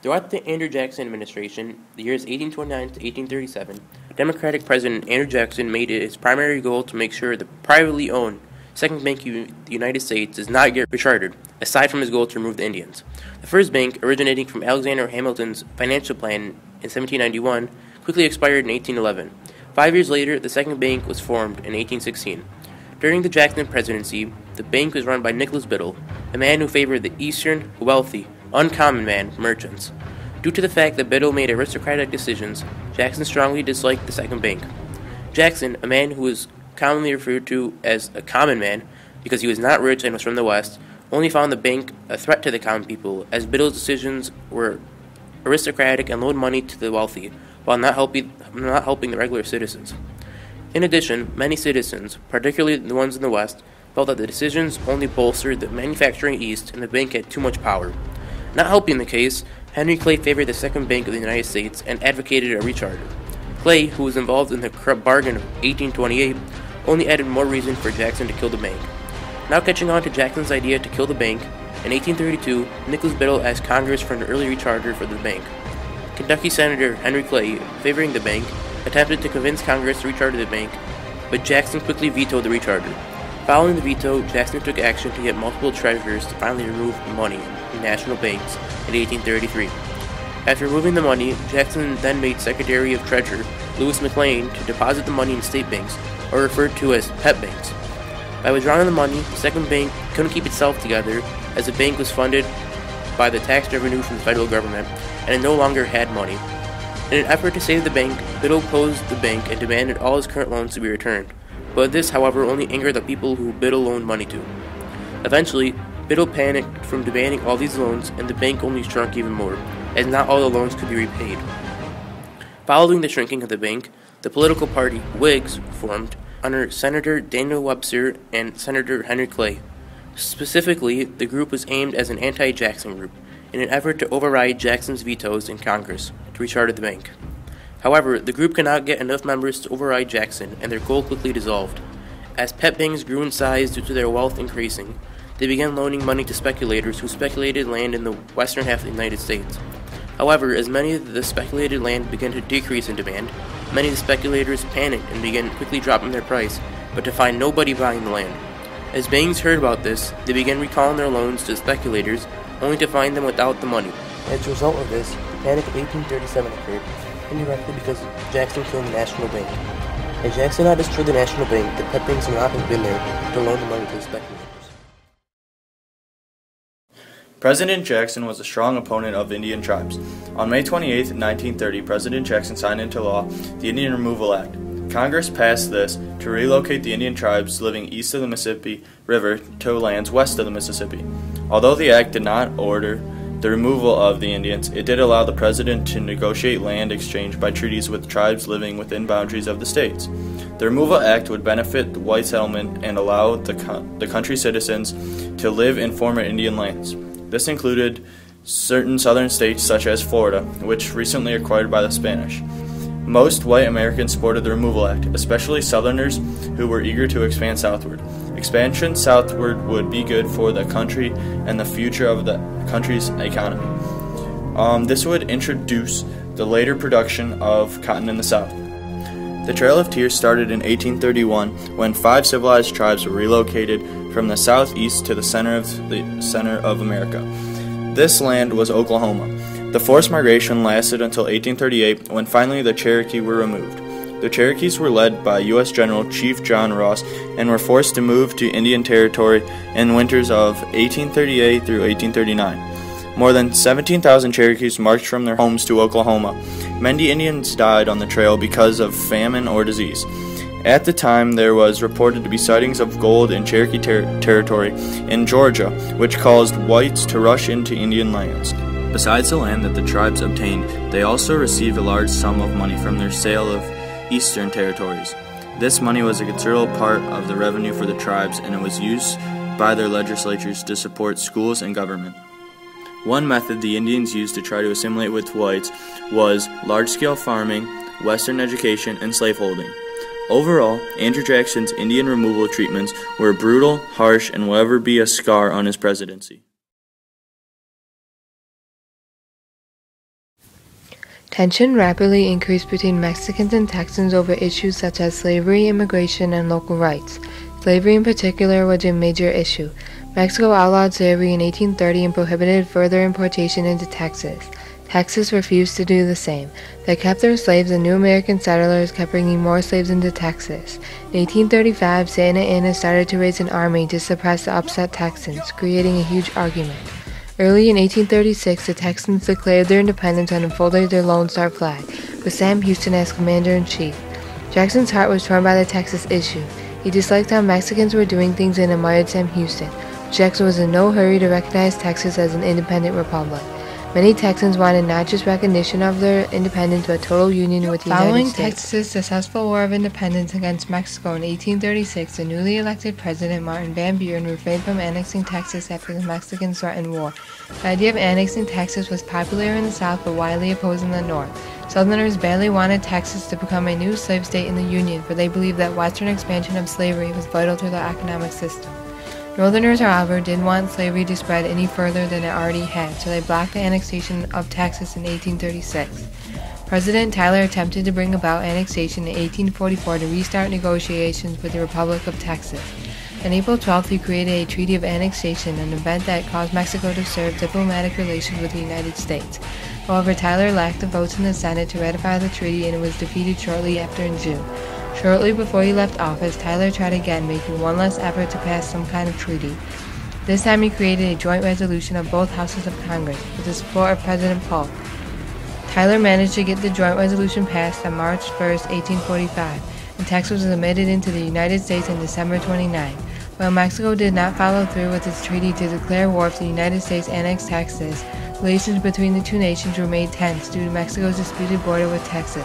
Throughout the Andrew Jackson administration, the years 1829 to 1837, Democratic President Andrew Jackson made it his primary goal to make sure the privately owned Second Bank of the United States does not get rechartered, aside from his goal to remove the Indians. The first bank, originating from Alexander Hamilton's financial plan in 1791, quickly expired in 1811. 5 years later, the second bank was formed in 1816. During the Jackson presidency, the bank was run by Nicholas Biddle, a man who favored the Eastern, wealthy, uncommon man merchants. Due to the fact that Biddle made aristocratic decisions, Jackson strongly disliked the second bank. Jackson, a man who was commonly referred to as a common man because he was not rich and was from the West, only found the bank a threat to the common people, as Biddle's decisions were aristocratic and loaned money to the wealthy, while not helping the regular citizens. In addition, many citizens, particularly the ones in the West, felt that the decisions only bolstered the manufacturing East and the bank had too much power. Not helping the case, Henry Clay favored the Second Bank of the United States and advocated a recharter. Clay, who was involved in the corrupt bargain of 1828, only added more reason for Jackson to kill the bank. Now catching on to Jackson's idea to kill the bank, in 1832, Nicholas Biddle asked Congress for an early recharter for the bank. Kentucky Senator Henry Clay, favoring the bank, attempted to convince Congress to recharter the bank, but Jackson quickly vetoed the recharter. Following the veto, Jackson took action to get multiple treasurers to finally remove the money in national banks in 1833. After removing the money, Jackson then made Secretary of Treasury Lewis McLean to deposit the money in state banks, or referred to as pet banks. By withdrawing the money, the second bank couldn't keep itself together, as the bank was funded by the tax revenue from the federal government, and it no longer had money. In an effort to save the bank, Biddle closed the bank and demanded all his current loans to be returned. But this, however, only angered the people who Biddle loaned money to. Eventually, Biddle panicked from demanding all these loans, and the bank only shrunk even more, as not all the loans could be repaid. Following the shrinking of the bank, the political party Whigs formed under Senator Daniel Webster and Senator Henry Clay. Specifically, the group was aimed as an anti-Jackson group, in an effort to override Jackson's vetoes in Congress to recharter the bank. However, the group could not get enough members to override Jackson, and their goal quickly dissolved. As pet banks grew in size due to their wealth increasing, they began loaning money to speculators who speculated land in the western half of the United States. However, as many of the speculated land began to decrease in demand, many of the speculators panicked and began quickly dropping their price, but to find nobody buying the land. As banks heard about this, they began recalling their loans to speculators, only to find them without the money. As a result of this, the Panic of 1837 occurred, indirectly because Jackson killed the National Bank. Had Jackson not destroyed the National Bank, the pet banks would not have been there to loan the money to the speculators. President Jackson was a strong opponent of Indian tribes. On May 28, 1930, President Jackson signed into law the Indian Removal Act. Congress passed this to relocate the Indian tribes living east of the Mississippi River to lands west of the Mississippi. Although the act did not order the removal of the Indians, it did allow the president to negotiate land exchange by treaties with tribes living within boundaries of the states. The Removal Act would benefit the white settlement and allow the country's citizens to live in former Indian lands. This included certain southern states such as Florida, which recently acquired by the Spanish. Most white Americans supported the Removal Act, especially Southerners who were eager to expand southward. Expansion southward would be good for the country and the future of the country's economy. This would introduce the later production of cotton in the South. The Trail of Tears started in 1831 when 5 civilized tribes were relocated from the southeast to the center of America. This land was Oklahoma. The forced migration lasted until 1838 when finally the Cherokee were removed. The Cherokees were led by U.S. General Chief John Ross and were forced to move to Indian Territory in winters of 1838 through 1839. More than 17,000 Cherokees marched from their homes to Oklahoma. Many Indians died on the trail because of famine or disease. At the time, there was reported to be sightings of gold in Cherokee territory in Georgia, which caused whites to rush into Indian lands. Besides the land that the tribes obtained, they also received a large sum of money from their sale of eastern territories. This money was a considerable part of the revenue for the tribes, and it was used by their legislatures to support schools and government. One method the Indians used to try to assimilate with whites was large-scale farming, Western education, and slaveholding. Overall, Andrew Jackson's Indian removal treatments were brutal, harsh, and will ever be a scar on his presidency. Tension rapidly increased between Mexicans and Texans over issues such as slavery, immigration, and local rights. Slavery in particular was a major issue. Mexico outlawed slavery in 1830 and prohibited further importation into Texas. Texas refused to do the same. They kept their slaves, and new American settlers kept bringing more slaves into Texas. In 1835, Santa Anna started to raise an army to suppress the upset Texans, creating a huge argument. Early in 1836, the Texans declared their independence and unfolded their Lone Star flag, with Sam Houston as commander-in-chief. Jackson's heart was torn by the Texas issue. He disliked how Mexicans were doing things and admired Sam Houston. Jackson was in no hurry to recognize Texas as an independent republic. Many Texans wanted not just recognition of their independence, but total union with the United States. Following Texas' successful War of Independence against Mexico in 1836, the newly elected President Martin Van Buren refrained from annexing Texas after the Mexicans threatened war. The idea of annexing Texas was popular in the South, but widely opposed in the North. Southerners badly wanted Texas to become a new slave state in the Union, for they believed that Western expansion of slavery was vital to their economic system. Northerners, however, didn't want slavery to spread any further than it already had, so they blocked the annexation of Texas in 1836. President Tyler attempted to bring about annexation in 1844 to restart negotiations with the Republic of Texas. On April 12th, he created a Treaty of Annexation, an event that caused Mexico to serve diplomatic relations with the United States. However, Tyler lacked the votes in the Senate to ratify the treaty, and it was defeated shortly after in June. Shortly before he left office, Tyler tried again, making one last effort to pass some kind of treaty. This time he created a joint resolution of both houses of Congress, with the support of President Polk. Tyler managed to get the joint resolution passed on March 1, 1845, and Texas was admitted into the United States on December 29. While Mexico did not follow through with its treaty to declare war if the United States annexed Texas, relations between the two nations were made tense due to Mexico's disputed border with Texas.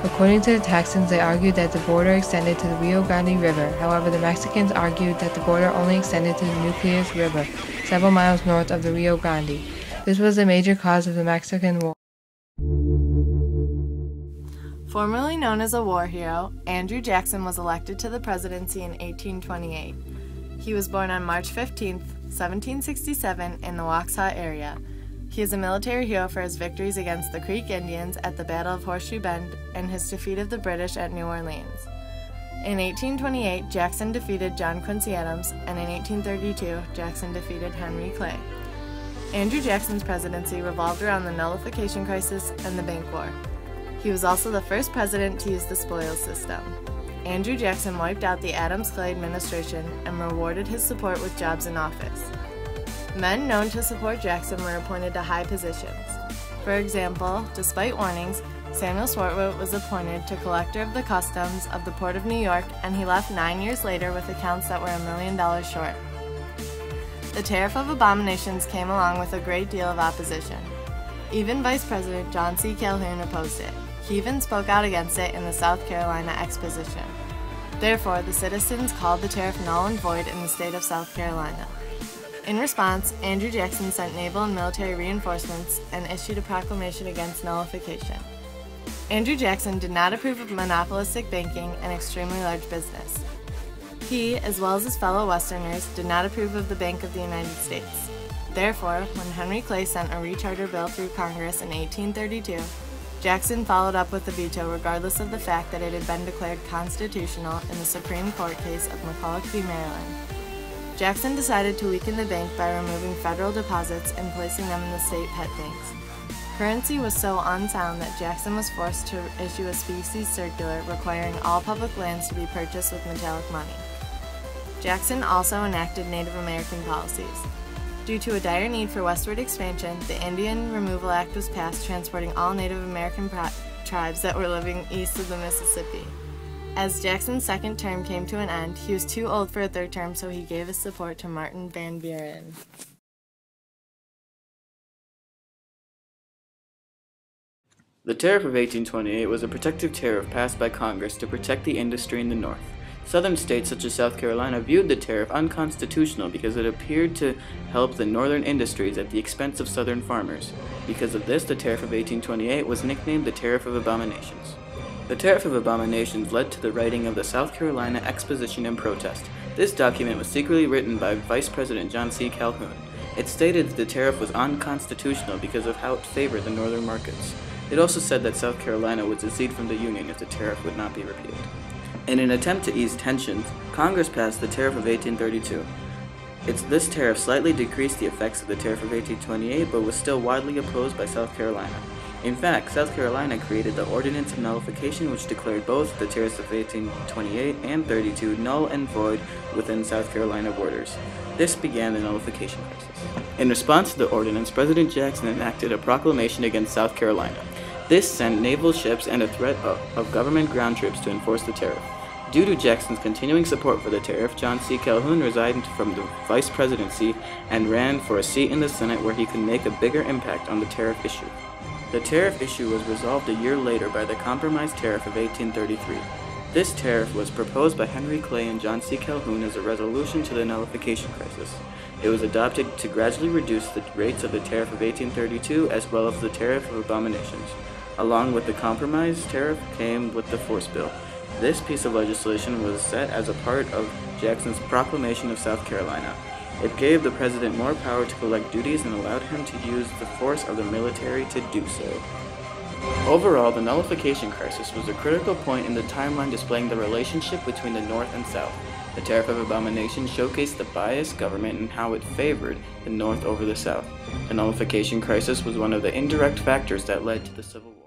According to the Texans, they argued that the border extended to the Rio Grande River. However, the Mexicans argued that the border only extended to the Nucleus River, several miles north of the Rio Grande. This was a major cause of the Mexican War. Formerly known as a war hero, Andrew Jackson was elected to the presidency in 1828. He was born on March 15, 1767, in the Waxhaw area. He is a military hero for his victories against the Creek Indians at the Battle of Horseshoe Bend and his defeat of the British at New Orleans. In 1828, Jackson defeated John Quincy Adams, and in 1832, Jackson defeated Henry Clay. Andrew Jackson's presidency revolved around the nullification crisis and the bank war. He was also the first president to use the spoils system. Andrew Jackson wiped out the Adams-Clay administration and rewarded his support with jobs in office. Men known to support Jackson were appointed to high positions. For example, despite warnings, Samuel Swartwout was appointed to Collector of the Customs of the Port of New York, and he left 9 years later with accounts that were $1 million short. The Tariff of Abominations came along with a great deal of opposition. Even Vice President John C. Calhoun opposed it. He even spoke out against it in the South Carolina Exposition. Therefore, the citizens called the tariff null and void in the state of South Carolina. In response, Andrew Jackson sent naval and military reinforcements and issued a proclamation against nullification. Andrew Jackson did not approve of monopolistic banking and extremely large business. He, as well as his fellow Westerners, did not approve of the Bank of the United States. Therefore, when Henry Clay sent a recharter bill through Congress in 1832, Jackson followed up with a veto regardless of the fact that it had been declared constitutional in the Supreme Court case of McCulloch v. Maryland. Jackson decided to weaken the bank by removing federal deposits and placing them in the state pet banks. Currency was so unsound that Jackson was forced to issue a specie circular requiring all public lands to be purchased with metallic money. Jackson also enacted Native American policies. Due to a dire need for westward expansion, the Indian Removal Act was passed, transporting all Native American tribes that were living east of the Mississippi. As Jackson's second term came to an end, he was too old for a third term, so he gave his support to Martin Van Buren. The Tariff of 1828 was a protective tariff passed by Congress to protect the industry in the North. Southern states such as South Carolina viewed the tariff unconstitutional because it appeared to help the northern industries at the expense of southern farmers. Because of this, the Tariff of 1828 was nicknamed the Tariff of Abominations. The Tariff of Abominations led to the writing of the South Carolina Exposition and Protest. This document was secretly written by Vice President John C. Calhoun. It stated that the tariff was unconstitutional because of how it favored the northern markets. It also said that South Carolina would secede from the Union if the tariff would not be repealed. In an attempt to ease tensions, Congress passed the Tariff of 1832. This tariff slightly decreased the effects of the Tariff of 1828, but was still widely opposed by South Carolina. In fact, South Carolina created the Ordinance of Nullification, which declared both the tariffs of 1828 and 32 null and void within South Carolina borders. This began the nullification crisis. In response to the ordinance, President Jackson enacted a proclamation against South Carolina. This sent naval ships and a threat of government ground troops to enforce the tariff. Due to Jackson's continuing support for the tariff, John C. Calhoun resigned from the vice presidency and ran for a seat in the Senate where he could make a bigger impact on the tariff issue. The tariff issue was resolved a year later by the Compromise Tariff of 1833. This tariff was proposed by Henry Clay and John C. Calhoun as a resolution to the nullification crisis. It was adopted to gradually reduce the rates of the Tariff of 1832 as well as the Tariff of Abominations. Along with the Compromise Tariff came with the Force Bill. This piece of legislation was set as a part of Jackson's proclamation of South Carolina. It gave the president more power to collect duties and allowed him to use the force of the military to do so. Overall, the nullification crisis was a critical point in the timeline displaying the relationship between the North and South. The Tariff of Abomination showcased the biased government and how it favored the North over the South. The nullification crisis was one of the indirect factors that led to the Civil War.